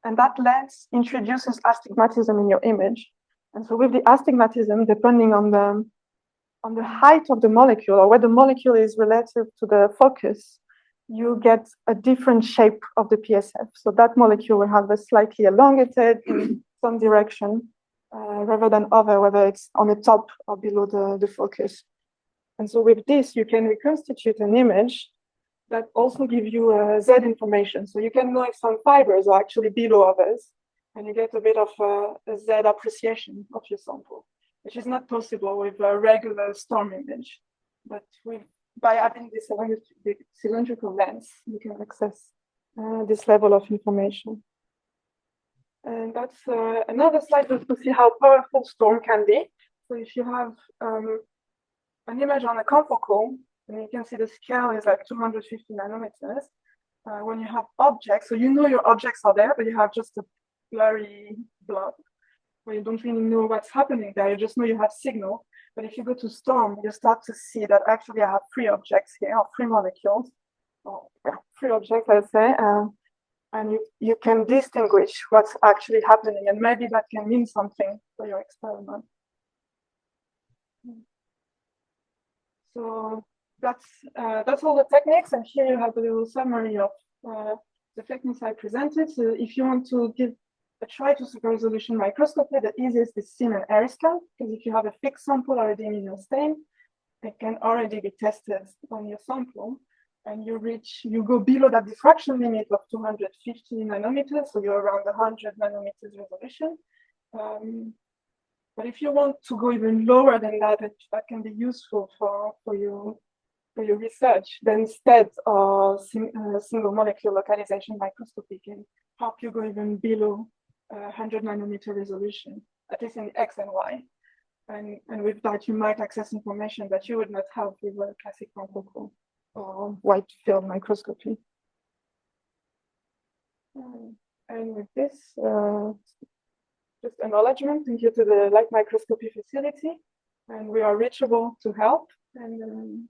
[SPEAKER 2] And that lens introduces astigmatism in your image. And so with the astigmatism, depending on the height of the molecule or where the molecule is relative to the focus, you get a different shape of the PSF. So that molecule will have a slightly elongated in some direction rather than other, whether it's on the top or below the focus. And so with this, you can reconstitute an image that also give you Z information. So you can know if some fibers are actually below others, and you get a bit of a Z appreciation of your sample, which is not possible with a regular storm image. But by having this cylindrical lens, you can access this level of information. And that's another slide just to see how powerful storm can be. So if you have an image on a confocal, and you can see the scale is like 250 nanometers. When you have objects, so you know your objects are there, but you have just a blurry blob where you don't really know what's happening there. You just know you have signal. But if you go to storm, you start to see that actually I have 3 objects here, or 3 molecules, or 3 objects, let's say, and you can distinguish what's actually happening, and maybe that can mean something for your experiment. So that's all the techniques, and here you have a little summary of the techniques I presented. So if you want to give a try to super-resolution microscopy, the easiest is SIM and AirScan, because if you have a fixed sample already in your stain, it can already be tested on your sample, and you go below that diffraction limit of 250 nanometers, so you're around 100 nanometers resolution. But if you want to go even lower than that, that can be useful for your research, then instead single molecule localization microscopy can help you go even below 100 nanometer resolution, at least in X and Y. And with that, you might access information that you would not have with a classic confocal or wide field microscopy. And with this, just acknowledgement, thank you to the Light Microscopy Facility, and we are reachable to help. And